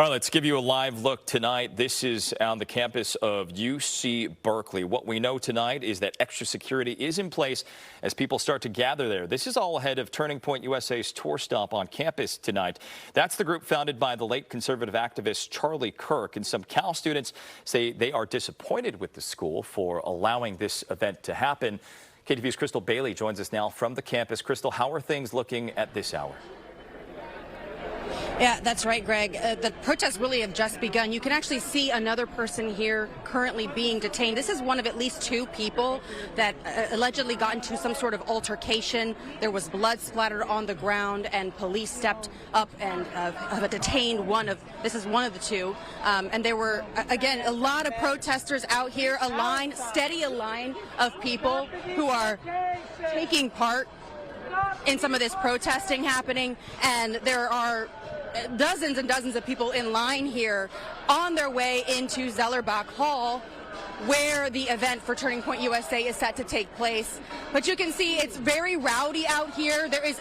All right, let's give you a live look tonight. This is on the campus of UC Berkeley. What we know tonight is that extra security is in place as people start to gather there. This is all ahead of Turning Point USA's tour stop on campus tonight. That's the group founded by the late conservative activist Charlie Kirk. And some Cal students say they are disappointed with the school for allowing this event to happen. KTVU's Crystal Bailey joins us now from the campus. Crystal, how are things looking at this hour? Yeah, that's right, Greg. The protests really have just begun. You can actually see another person here currently being detained. This is one of at least two people that allegedly got into some sort of altercation. There was blood splattered on the ground, and police stepped up and detained this is one of the two. And there were, again, a lot of protesters out here, a line of people who are taking part in some of this protesting happening, and there are dozens and dozens of people in line here on their way into Zellerbach Hall, where the event for Turning Point USA is set to take place. But you can see it's very rowdy out here. There is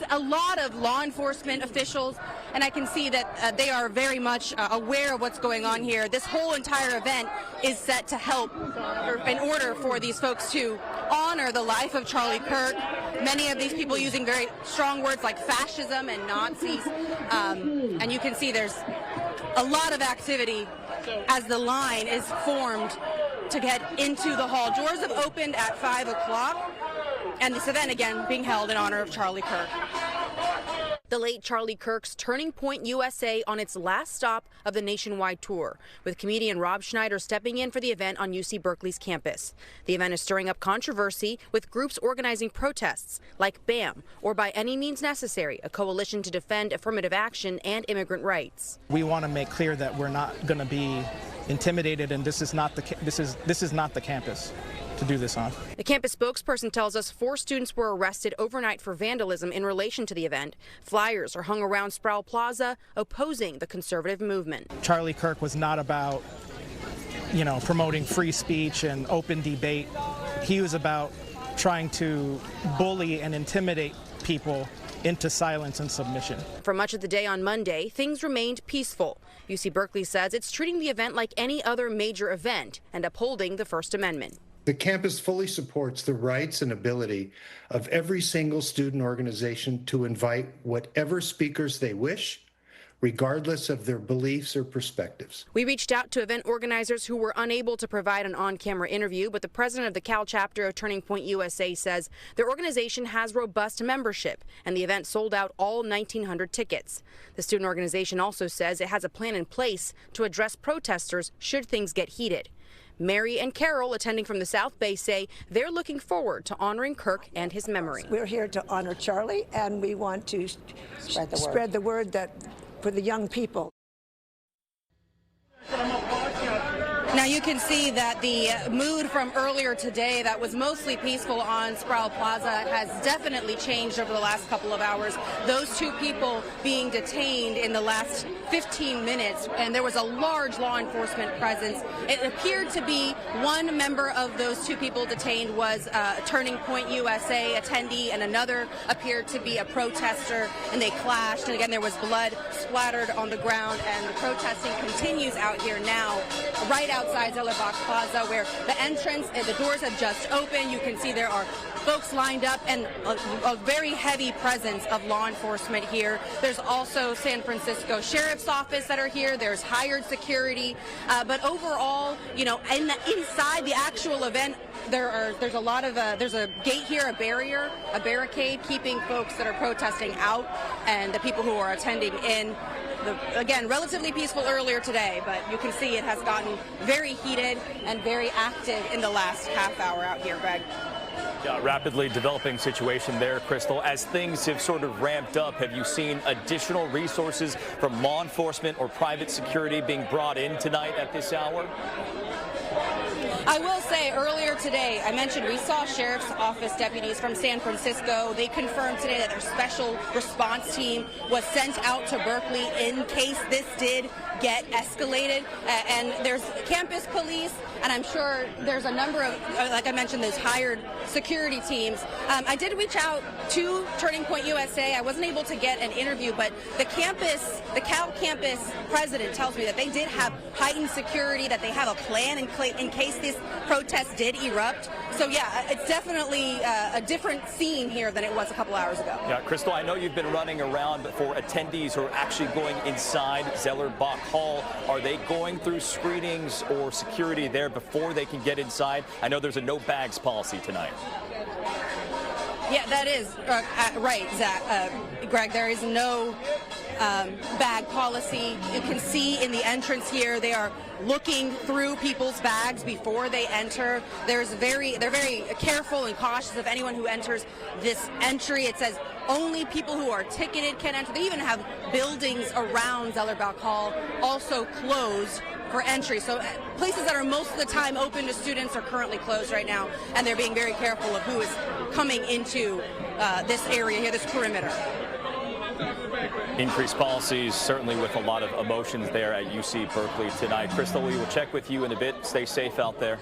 a lot of law enforcement officials, and I can see that they are very much aware of what's going on here. This whole entire event is set to help in order for these folks to honor the life of Charlie Kirk. Many of these people using very strong words like fascism and Nazis. And you can see there's a lot of activity as the line is formed to get into the hall. Doors have opened at 5 o'clock, and this event, again, being held in honor of Charlie Kirk. The late Charlie Kirk's Turning Point USA on its last stop of the nationwide tour, with comedian Rob Schneider stepping in for the event on UC Berkeley's campus. The event is stirring up controversy, with groups organizing protests like BAM, or By Any Means Necessary, a coalition to defend affirmative action and immigrant rights. We want to make clear that we're not going to be intimidated, and this is not the campus to do this on. The campus spokesperson tells us 4 students were arrested overnight for vandalism in relation to the event. Flyers are hung around Sproul Plaza opposing the conservative movement. Charlie Kirk was not about, promoting free speech and open debate. He was about trying to bully and intimidate people into silence and submission. For much of the day on Monday, things remained peaceful. UC Berkeley says it's treating the event like any other major event and upholding the First Amendment. The campus fully supports the rights and ability of every single student organization to invite whatever speakers they wish, regardless of their beliefs or perspectives. We reached out to event organizers who were unable to provide an on-camera interview, but the president of the Cal chapter of Turning Point USA says their organization has robust membership, and the event sold out all 1,900 tickets. The student organization also says it has a plan in place to address protesters should things get heated. Mary and Carol, attending from the South Bay, say they're looking forward to honoring Kirk and his memory. We're here to honor Charlie, and we want to spread the word that for the young people. Now you can see that the mood from earlier today that was mostly peaceful on Sproul Plaza has definitely changed over the last couple of hours. Those 2 people being detained in the last 15 minutes, and there was a large law enforcement presence. It appeared to be one member of those 2 people detained was a Turning Point USA attendee, and another appeared to be a protester, and they clashed. And again, there was blood splattered on the ground, and the protesting continues out here now, right outside Zellerbach Plaza, where the entrance and the doors have just opened. You can see there are folks lined up and a very heavy presence of law enforcement here. There's also San Francisco Sheriff's Office that are here. There's hired security. But overall, inside the actual event, there's a lot of there's a gate here, a barricade keeping folks that are protesting out and the people who are attending in. Again, relatively peaceful earlier today, but you can see it has gotten very heated and very active in the last half hour out here, Greg. Yeah, rapidly developing situation there, Crystal. As things have sort of ramped up, have you seen additional resources from law enforcement or private security being brought in tonight at this hour? I will say earlier today, I mentioned we saw Sheriff's Office deputies from San Francisco. They confirmed today that their special response team was sent out to Berkeley in case this did get escalated. And there's campus police and I'm sure there's a number of, like I mentioned, those hired security teams. I did reach out to Turning Point USA. I wasn't able to get an interview, but the Cal campus president tells me that they did have heightened security, that they have a plan in case this protest did erupt. So yeah, it's definitely a different scene here than it was a couple hours ago. Yeah, Crystal, I know you've been running around for attendees who are actually going inside Zellerbach Hall. Are they going through screenings or security there before they can get inside? I know there's a no bags policy tonight. Yeah, that is right, Greg. There is no bag policy. You can see in the entrance here, they are looking through people's bags before they enter. They're very careful and cautious of anyone who enters this entry. It says only people who are ticketed can enter. They even have buildings around Zellerbach Hall also closed for entry. So places that are most of the time open to students are currently closed right now, and they're being very careful of who is coming into this area here, this perimeter. Increased policies, certainly with a lot of emotions there at UC Berkeley tonight. Crystal, we will check with you in a bit. Stay safe out there.